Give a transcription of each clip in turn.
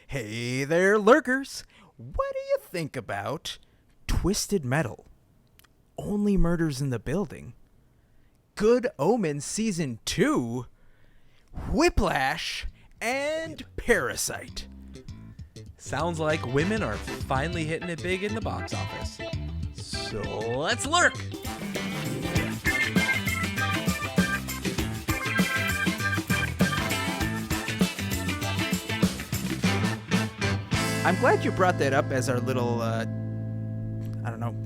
Hey there, Lurkers! What do you think about Twisted Metal? Only Murders in the Building? Good Omens Season 2? Whiplash? And Parasite? Sounds like women are finally hitting it big in the box office. So let's lurk! I'm glad you brought that up as our little,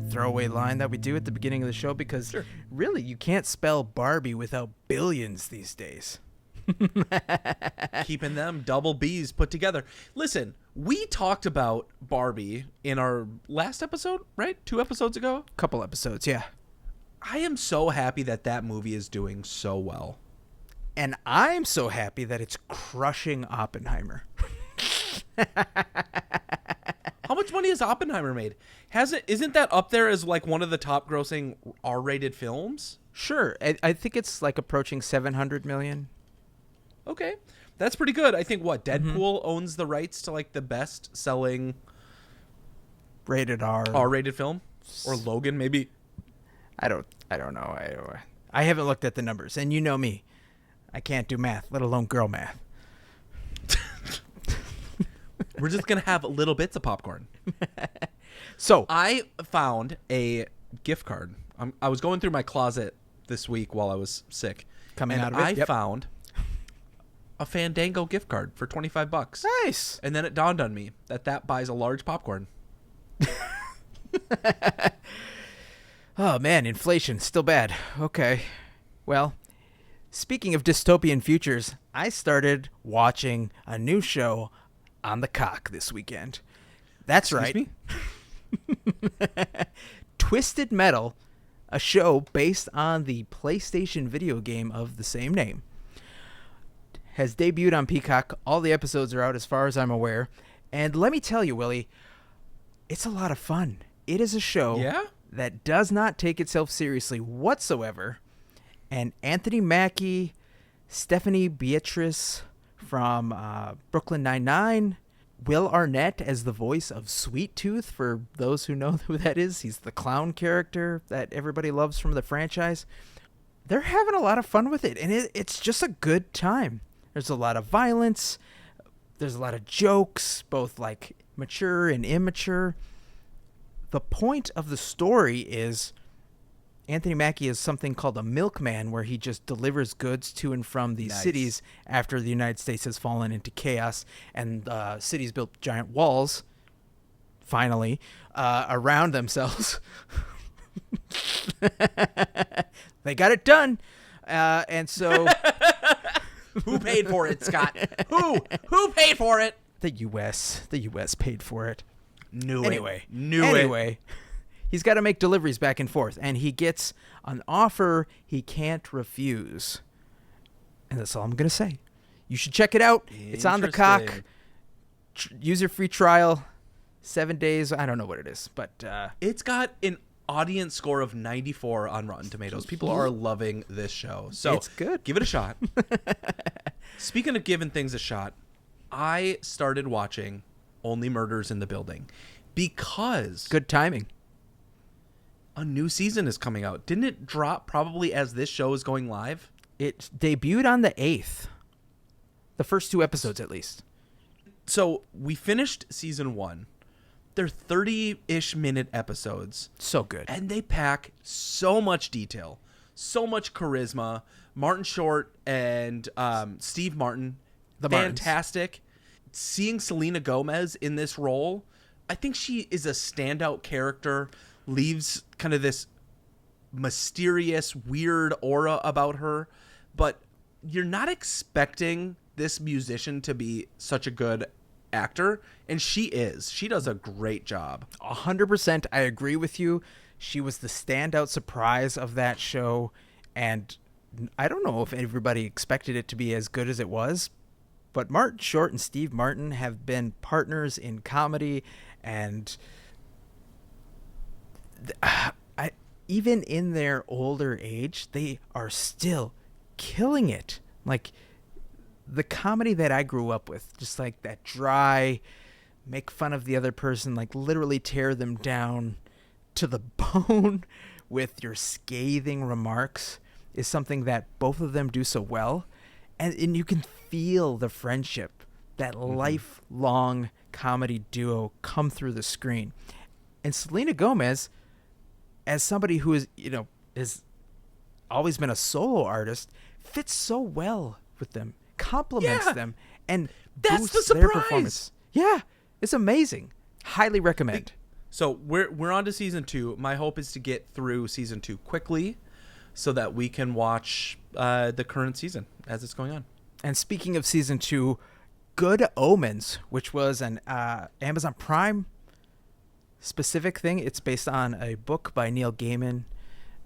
throwaway line that we do at the beginning of the show, because really, you can't spell Barbie without billions these days. Keeping them double B's put together. Listen, we talked about Barbie in our last episode, right? 2 episodes ago? Couple episodes, yeah. I am so happy that movie is doing so well. And I'm so happy that it's crushing Oppenheimer. How much money has Oppenheimer made? Isn't that up there as like one of the top grossing R-rated films? Sure. I think it's like approaching 700 million. Okay. That's pretty good. I think Deadpool owns the rights to like the best selling Rated R. R-rated film? Or Logan maybe? I don't know. I haven't looked at the numbers, and you know me. I can't do math, let alone girl math. We're just going to have little bits of popcorn. So I found a gift card. I was going through my closet this week while I was sick. I found a Fandango gift card for $25. Nice. And then it dawned on me that buys a large popcorn. Oh, man, inflation, still bad. Okay. Well, speaking of dystopian futures, I started watching a new show on the cock this weekend. That's Excuse right. Me? Twisted Metal, a show based on the PlayStation video game of the same name, has debuted on Peacock. All the episodes are out as far as I'm aware. And let me tell you, Willie, it's a lot of fun. It is a show that does not take itself seriously whatsoever. And Anthony Mackie, Stephanie Beatrice from Brooklyn Nine-Nine, Will Arnett as the voice of Sweet Tooth, for those who know who that is. He's the clown character that everybody loves from the franchise. They're having a lot of fun with it, and it's just a good time. There's a lot of violence. There's a lot of jokes, both like mature and immature. The point of the story is Anthony Mackie is something called a milkman, where he just delivers goods to and from these cities after the United States has fallen into chaos and cities built giant walls, finally, around themselves. They got it done. And so... Who paid for it, Scott? Who paid for it? The U.S. The U.S. paid for it. Knew it. He's got to make deliveries back and forth, and he gets an offer he can't refuse. And that's all I'm going to say. You should check it out. It's on the cock. User-free trial. 7 days. I don't know what it is, but... It's got an audience score of 94 on Rotten Tomatoes. People are loving this show. So it's good. Give it a shot. Speaking of giving things a shot, I started watching Only Murders in the Building because... Good timing. A new season is coming out. Didn't it drop probably as this show is going live? It debuted on the 8th. The first 2 episodes, at least. So we finished season 1. They're 30-ish minute episodes. So good. And they pack so much detail, so much charisma. Martin Short and Steve Martin, fantastic. Seeing Selena Gomez in this role, I think she is a standout character. Leaves kind of this mysterious, weird aura about her, but you're not expecting this musician to be such a good actor, and she is. She does a great job. 100%. I agree with you. She was the standout surprise of that show, and I don't know if everybody expected it to be as good as it was, but Martin Short and Steve Martin have been partners in comedy, and even in their older age, they are still killing it. Like, the comedy that I grew up with, just like that dry, make fun of the other person, like literally tear them down to the bone with your scathing remarks, is something that both of them do so well. And you can feel the friendship, that lifelong comedy duo come through the screen. And Selena Gomez, as somebody who is, has always been a solo artist, fits so well with them, compliments them, and boosts their performance. Yeah, it's amazing. Highly recommend. So we're on to season 2. My hope is to get through season 2 quickly so that we can watch the current season as it's going on. And speaking of season 2, Good Omens, which was an Amazon Prime specific thing. It's based on a book by Neil Gaiman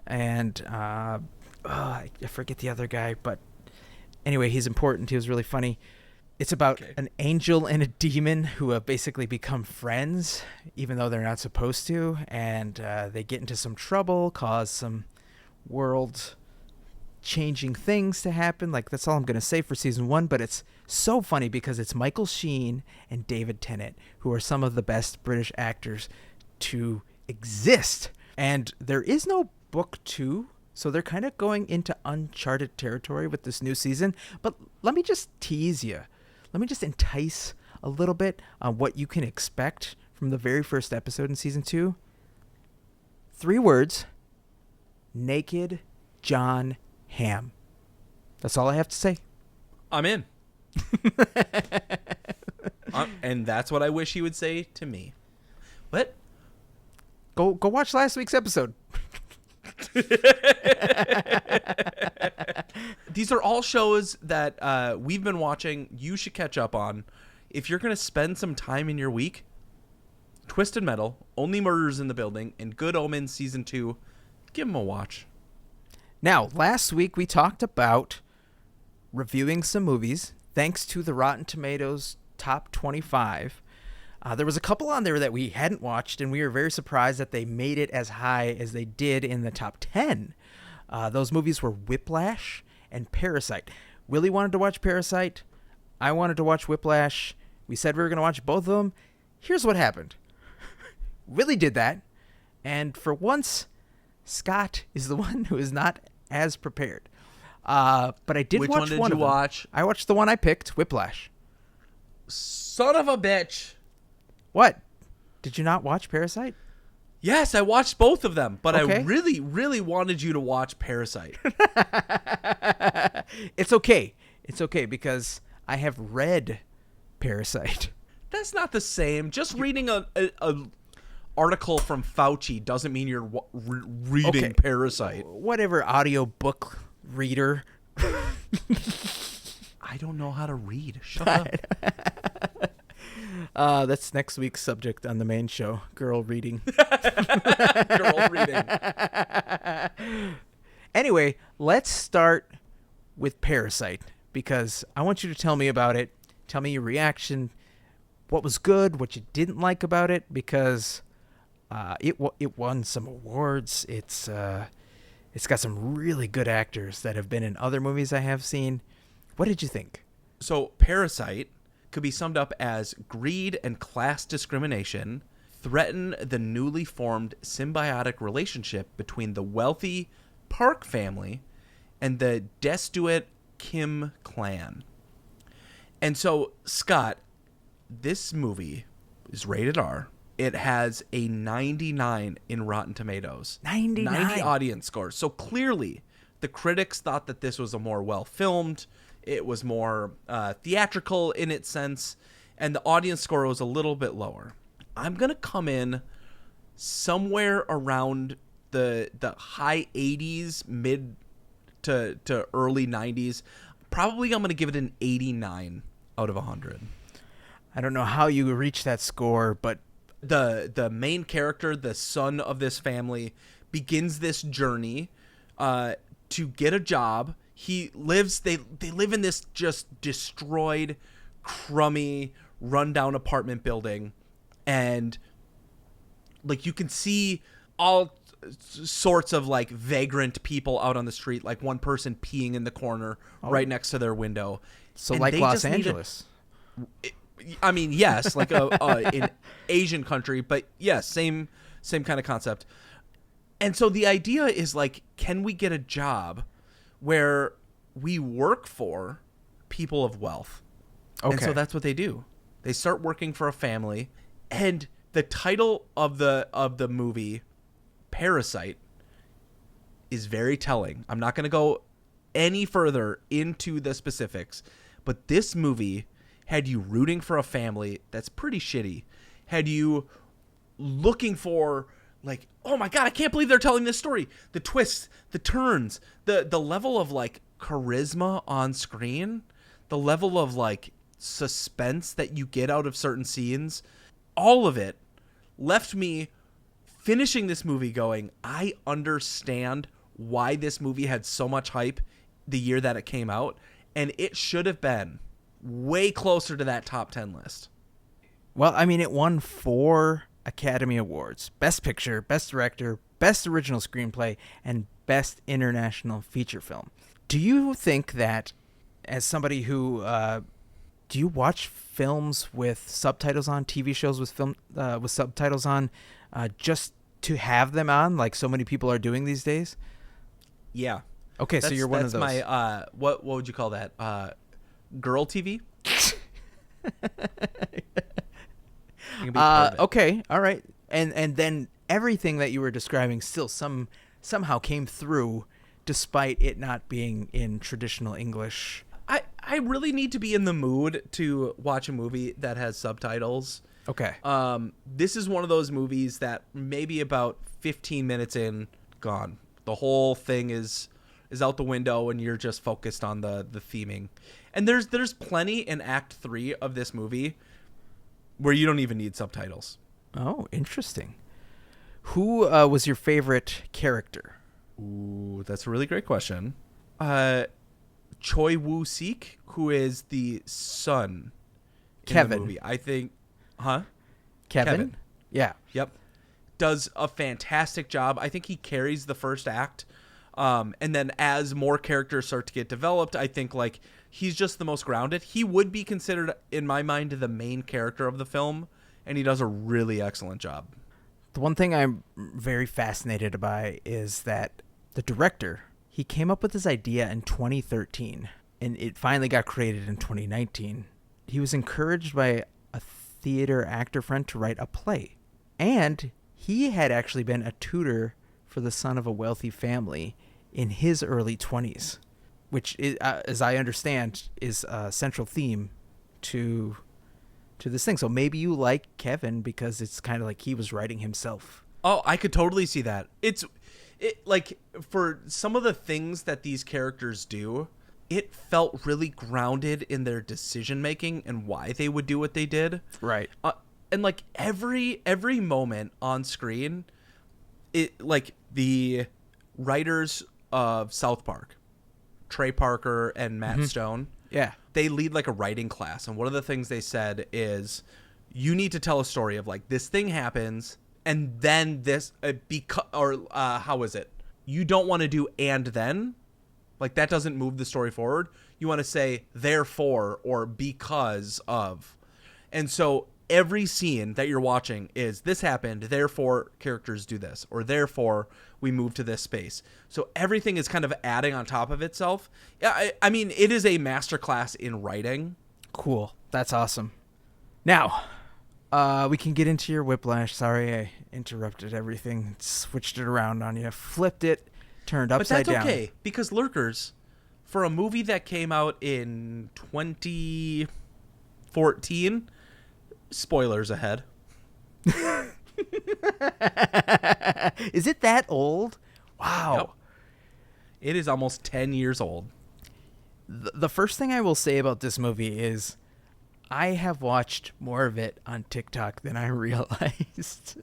and I forget the other guy, but anyway, he's important. He was really funny. It's about an angel and a demon who have basically become friends, even though they're not supposed to, and they get into some trouble, cause some world-changing things to happen. Like, that's all I'm going to say for season 1, but it's so funny because it's Michael Sheen and David Tennant, who are some of the best British actors to exist. And there is no book 2, so they're kind of going into uncharted territory with this new season. But let me just tease you. Let me just entice a little bit on what you can expect from the very first episode in season 2. 3 words: Naked John Hamm. That's all I have to say. I'm in. And that's what I wish he would say to me. What? Go watch last week's episode. These are all shows that we've been watching. You should catch up on. If you're going to spend some time in your week, Twisted Metal, Only Murders in the Building, and Good Omens Season 2, give them a watch. Now, last week we talked about reviewing some movies thanks to the Rotten Tomatoes Top 25. There was a couple on there that we hadn't watched, and we were very surprised that they made it as high as they did in the top 10. Those movies were Whiplash and Parasite. Willy wanted to watch Parasite. I wanted to watch Whiplash. We said we were going to watch both of them. Here's what happened. Willy did that, and for once, Scott is the one who is not as prepared. But I did watch one of them. Which one did you watch? I watched the one I picked, Whiplash. Son of a bitch. What? Did you not watch Parasite? Yes, I watched both of them, but Okay. I really, really wanted you to watch Parasite. It's okay. It's okay because I have read Parasite. That's not the same. Just reading a article from Fauci doesn't mean you're reading Parasite. Whatever audiobook reader. I don't know how to read. Shut up. That's next week's subject on the main show. Girl reading. Girl reading. Anyway, let's start with Parasite because I want you to tell me about it. Tell me your reaction. What was good, what you didn't like about it, because it won some awards. It's got some really good actors that have been in other movies I have seen. What did you think? So Parasite could be summed up as greed and class discrimination threaten the newly formed symbiotic relationship between the wealthy Park family and the destitute Kim clan. And so, Scott, this movie is rated R. It has a 99 in Rotten Tomatoes. 99? 90 audience scores. So clearly, the critics thought that this was a more well-filmed, it was more theatrical in its sense, and the audience score was a little bit lower. I'm going to come in somewhere around the high 80s, mid to early 90s. Probably I'm going to give it an 89 out of 100. I don't know how you reach that score, but the main character, the son of this family, begins this journey to get a job. They live in this just destroyed, crummy, rundown apartment building, and like you can see all sorts of like vagrant people out on the street, like one person peeing in the corner right next to their window. So And like they Los just need Angeles. I mean, yes, like an Asian country, but yes, same kind of concept. And so the idea is like, can we get a job where we work for people of wealth? Okay. And so that's what they do. They start working for a family, and the title of the movie, Parasite, is very telling. I'm not going to go any further into the specifics, but this movie had you rooting for a family that's pretty shitty. Had you looking for, like, oh my God, I can't believe they're telling this story. The twists, the turns, the level of like charisma on screen, the level of like suspense that you get out of certain scenes, all of it left me finishing this movie going, I understand why this movie had so much hype the year that it came out, and it should have been way closer to that top 10 list. Well, I mean, it won 4 Academy Awards: Best Picture, Best Director, Best Original Screenplay, and Best International Feature Film. Do you think that, as somebody who, do you watch films with subtitles on, TV shows with with subtitles on, just to have them on, like so many people are doing these days? Yeah. Okay, so you're one of those. That's my, what would you call that? Girl TV? Okay, all right. And then everything that you were describing still somehow came through, despite it not being in traditional English. I really need to be in the mood to watch a movie that has subtitles. Okay. This is one of those movies that maybe about 15 minutes in, gone. The whole thing is out the window, and you're just focused on the theming. And there's plenty in Act 3 of this movie where you don't even need subtitles. Oh, interesting. Who was your favorite character? Ooh, that's a really great question. Choi Woo-sik, who is the son Kevin. in the movie. I think, Kevin? Yeah. Yep. Does a fantastic job. I think he carries the first act. And then as more characters start to get developed, I think like he's just the most grounded. He would be considered, in my mind, the main character of the film, and he does a really excellent job. The one thing I'm very fascinated by is that the director, he came up with this idea in 2013, and it finally got created in 2019. He was encouraged by a theater actor friend to write a play, and he had actually been a tutor for the son of a wealthy family in his early 20s, which, is, as I understand, is a central theme to this thing. So maybe you like Kevin because it's kind of like he was writing himself. Oh, I could totally see that. It like, for some of the things that these characters do, it felt really grounded in their decision making and why they would do what they did. Right. And like every moment on screen, it, like, the writers of South Park, Trey Parker and Matt Stone, Yeah. they lead like a writing class, and one of the things they said is, you need to tell a story of like, this thing happens and then this how is it, you don't want to do and then, like, that doesn't move the story forward. You want to say therefore or because of. And so every scene that you're watching is, this happened, therefore characters do this, or therefore we move to this space. So everything is kind of adding on top of itself. Yeah, I mean, it is a masterclass in writing. Cool. That's awesome. Now, we can get into your Whiplash. Sorry, I interrupted everything, switched it around on you, flipped it, turned upside down. But that's okay, because Lurkers, for a movie that came out in 2014, spoilers ahead. Is it that old? Wow. Yep. It is almost 10 years old. The first thing I will say about this movie is I have watched more of it on TikTok than I realized.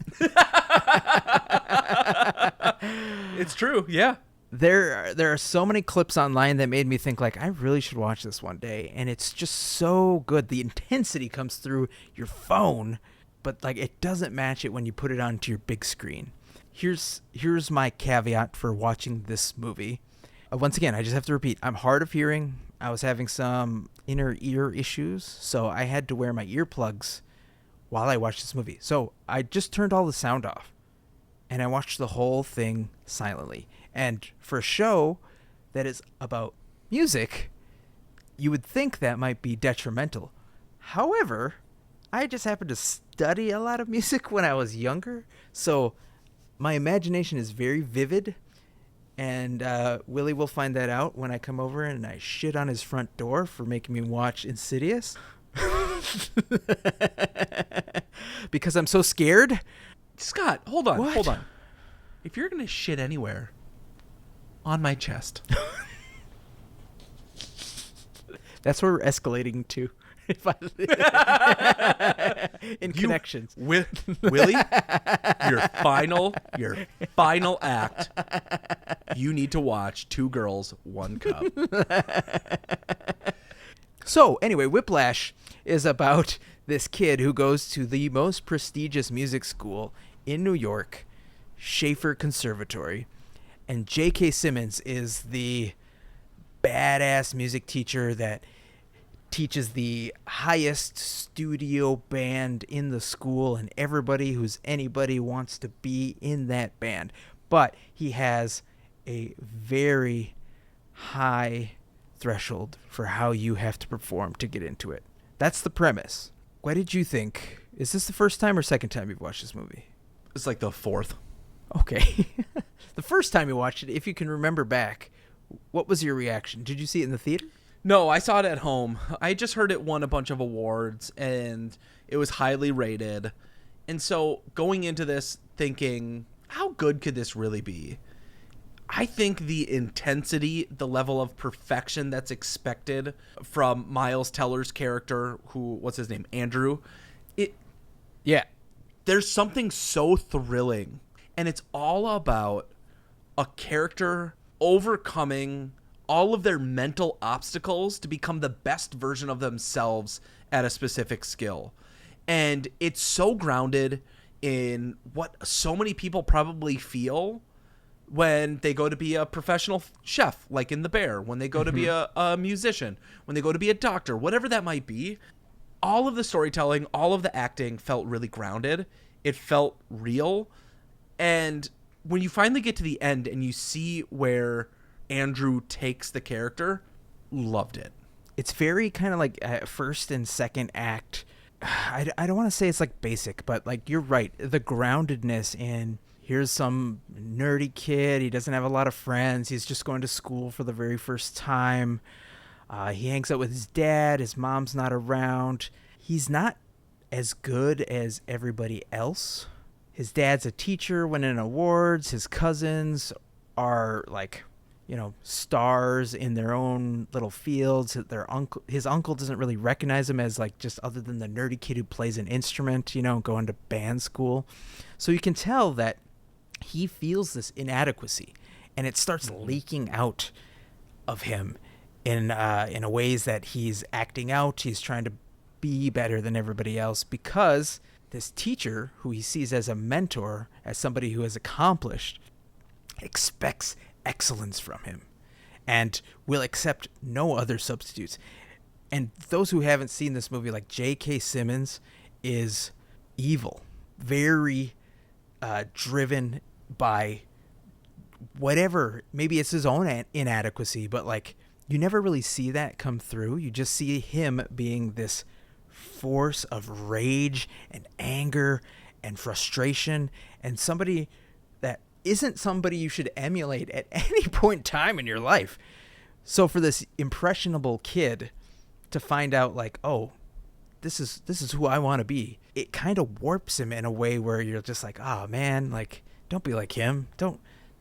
It's true, yeah. There are so many clips online that made me think, like, I really should watch this one day, and it's just so good. The intensity comes through your phone, but like, it doesn't match it when you put it onto your big screen. Here's my caveat for watching this movie. Once again, I just have to repeat, I'm hard of hearing. I was having some inner ear issues, so I had to wear my earplugs while I watched this movie. So I just turned all the sound off, and I watched the whole thing silently. And for a show that is about music, you would think that might be detrimental. However, I just happened to study a lot of music when I was younger, so my imagination is very vivid, and Willy will find that out when I come over and I shit on his front door for making me watch Insidious. Because I'm so scared. Scott, hold on, What? hold on. If you're going to shit anywhere, on my chest. That's where we're escalating to. In connections. Willy, your final act, you need to watch Two Girls, One Cup. So, anyway, Whiplash is about this kid who goes to the most prestigious music school in New York, Schaefer Conservatory, and J.K. Simmons is the badass music teacher that teaches the highest studio band in the school, and everybody who's anybody wants to be in that band. But he has a very high threshold for how you have to perform to get into it. That's the premise. What did you think? Is this the first time or second time you've watched this movie? It's like the fourth. Okay. The first time you watched it, if you can remember back, what was your reaction? Did you see it in the theater? No, I saw it at home. I just heard it won a bunch of awards, and it was highly rated. And so going into this thinking, how good could this really be? I think the intensity, the level of perfection that's expected from Miles Teller's character, what's his name? Andrew. Yeah. There's something so thrilling, and it's all about a character overcoming all of their mental obstacles to become the best version of themselves at a specific skill. And it's so grounded in what so many people probably feel when they go to be a professional chef, like in The Bear, when they go to be a musician, when they go to be a doctor, whatever that might be. All of the storytelling, all of the acting felt really grounded. It felt real. And when you finally get to the end and you see where Andrew takes the character, loved it. It's very kind of like first and second act. I don't want to say it's like basic, but like you're right. The groundedness in here's some nerdy kid. He doesn't have a lot of friends. He's just going to school for the very first time. He hangs out with his dad. His mom's not around. He's not as good as everybody else. His dad's a teacher, winning awards. His cousins are like, stars in their own little fields. His uncle doesn't really recognize him as like just other than the nerdy kid who plays an instrument, going to band school. So you can tell that he feels this inadequacy, and it starts leaking out of him in a ways that he's acting out. He's trying to be better than everybody else because this teacher, who he sees as a mentor, as somebody who has accomplished, expects excellence from him and will accept no other substitutes. And those who haven't seen this movie, like J.K. Simmons is evil, very driven by whatever, maybe it's his own inadequacy, but like you never really see that come through. You just see him being this force of rage and anger and frustration, and somebody that isn't somebody you should emulate at any point in time in your life. So for this impressionable kid to find out like, oh, this is who I want to be, it kind of warps him in a way where you're just like, oh man, like don't be like him. Don't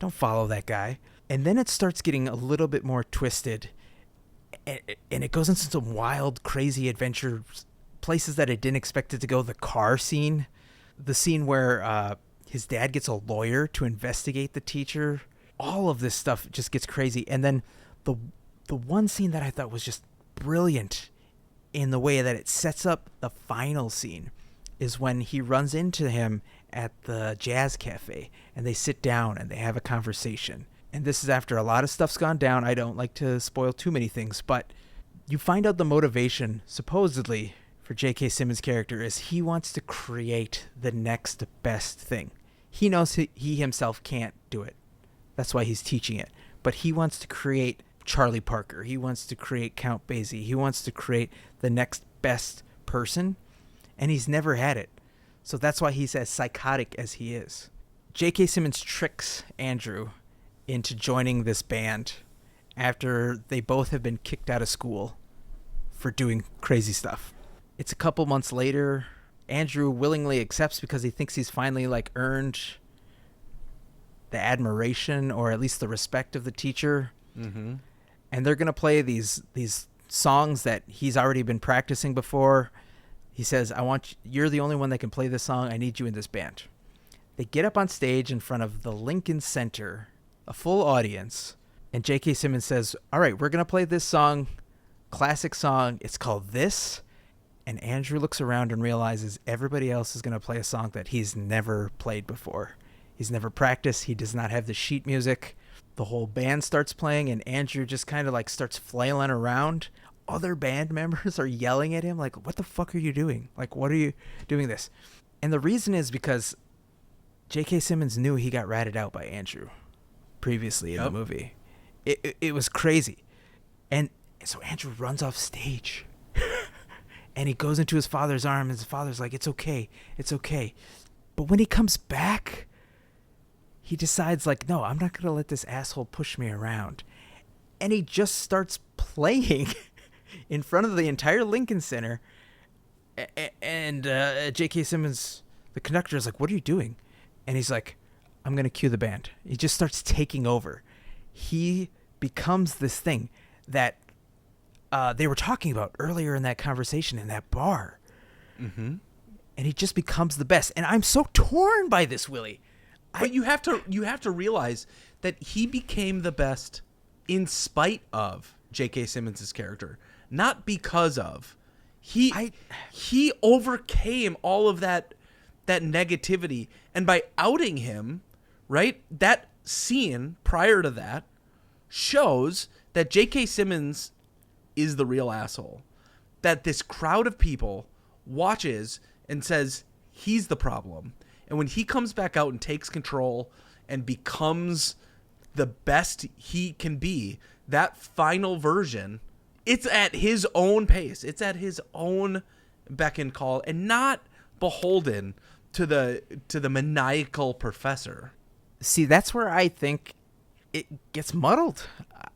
follow that guy. And then it starts getting a little bit more twisted, and it goes into some wild, crazy adventure places that I didn't expect it to go. The car scene, the scene where his dad gets a lawyer to investigate the teacher. All of this stuff just gets crazy. And then the one scene that I thought was just brilliant in the way that it sets up the final scene is when he runs into him at the jazz cafe, and they sit down and they have a conversation. And this is after a lot of stuff's gone down. I don't like to spoil too many things, but You find out the motivation, supposedly, for J.K. Simmons' character is he wants to create the next best thing. He knows he himself can't do it. That's why he's teaching it. But he wants to create Charlie Parker. He wants to create Count Basie. He wants to create the next best person, and he's never had it. So that's why he's as psychotic as he is. J.K. Simmons tricks Andrew into joining this band after they both have been kicked out of school for doing crazy stuff. It's a couple months later. Andrew willingly accepts because he thinks he's finally like earned the admiration or at least the respect of the teacher. Mm-hmm. And they're going to play these songs that he's already been practicing before. He says, you're the only one that can play this song. I need you in this band. They get up on stage in front of the Lincoln Center, a full audience. And J.K. Simmons says, all right, we're going to play this song, classic song. It's called This. And Andrew looks around and realizes everybody else is going to play a song that he's never played before. He's never practiced. He does not have the sheet music. The whole band starts playing, and Andrew just kind of like starts flailing around. Other band members are yelling at him like, what the fuck are you doing? Like, what are you doing this? And the reason is because J.K. Simmons knew he got ratted out by Andrew previously in the movie. It was crazy. And so Andrew runs off stage. And he goes into his father's arm, and his father's like, it's okay. It's okay. But when he comes back, he decides, like, no, I'm not going to let this asshole push me around. And he just starts playing in front of the entire Lincoln Center. And J.K. Simmons, the conductor, is like, what are you doing? And he's like, I'm going to cue the band. He just starts taking over. He becomes this thing that they were talking about earlier in that conversation in that bar. Mm-hmm. And he just becomes the best. And I'm so torn by this, Willy. But you have to realize that he became the best in spite of J.K. Simmons' character, not because of. He overcame all of that negativity, and by outing him, right? That scene prior to that shows that J.K. Simmons is the real asshole. That this crowd of people watches and says he's the problem. And when he comes back out and takes control and becomes the best he can be, that final version, it's at his own pace. It's at his own beck and call, and not beholden to the maniacal professor. See, that's where I think it gets muddled.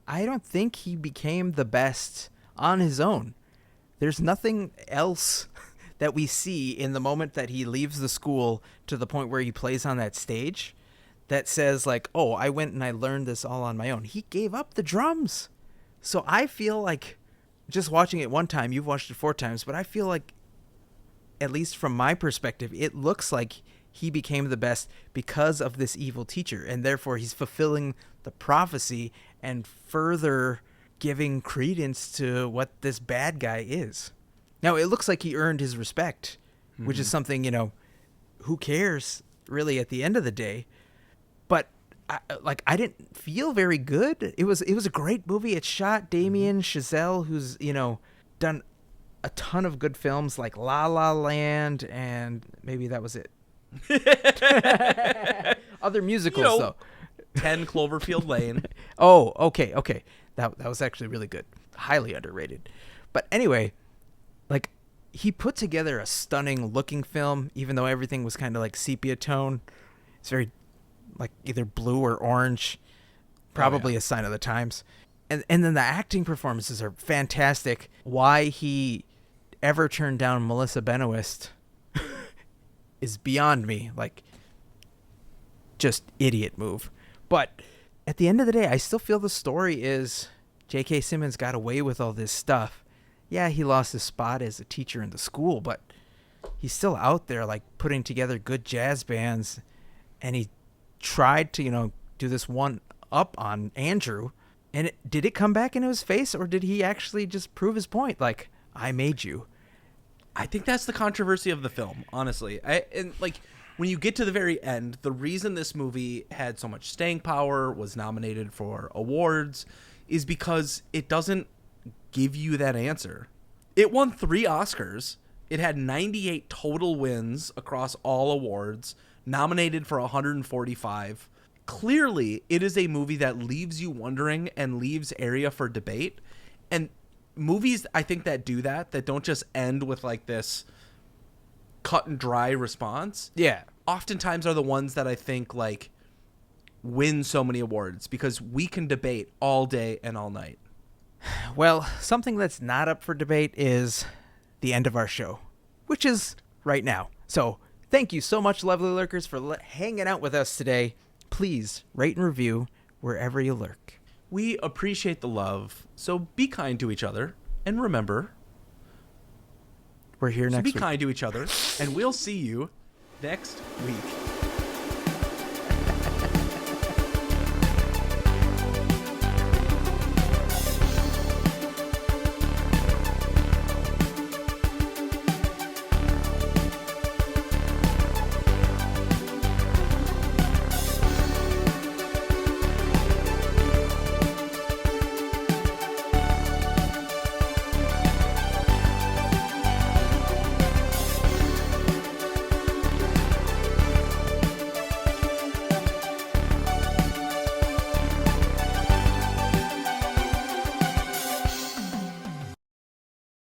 I don't think he became the best on his own. There's nothing else that we see in the moment that he leaves the school to the point where he plays on that stage that says like, oh, I went and I learned this all on my own. He gave up the drums. So I feel like, just watching it one time, you've watched it 4 times, but I feel like, at least from my perspective, it looks like he became the best because of this evil teacher, and therefore he's fulfilling the prophecy and further giving credence to what this bad guy is. Now, it looks like he earned his respect, which is something, who cares really at the end of the day. But I didn't feel very good. It was a great movie. It shot Damien Chazelle, who's, done a ton of good films like La La Land, and maybe that was it. Other musicals, though. 10 Cloverfield Lane. Oh, okay. That was actually really good. Highly underrated. But anyway, like, he put together a stunning looking film, even though everything was kind of like sepia tone. It's very like either blue or orange, probably a sign of the times. And then the acting performances are fantastic. Why he ever turned down Melissa Benoist is beyond me. Like, just idiot move. But at the end of the day, I still feel the story is J.K. Simmons got away with all this stuff. Yeah, he lost his spot as a teacher in the school, but he's still out there, like, putting together good jazz bands. And he tried to, do this one up on Andrew. And did it come back into his face, or did he actually just prove his point? Like, I made you. I think that's the controversy of the film, honestly. When you get to the very end, the reason this movie had so much staying power, was nominated for awards, is because it doesn't give you that answer. It won 3 Oscars. It had 98 total wins across all awards, nominated for 145. Clearly, it is a movie that leaves you wondering and leaves area for debate. And movies, I think, that do that don't just end with like this cut and dry response. Yeah. Oftentimes are the ones that I think like win so many awards because we can debate all day and all night. Well, something that's not up for debate is the end of our show, which is right now. So thank you so much, lovely lurkers, for hanging out with us today. Please rate and review wherever you lurk. We appreciate the love, so be kind to each other. And remember, we're here next week. Be kind to each other, and we'll see you next week.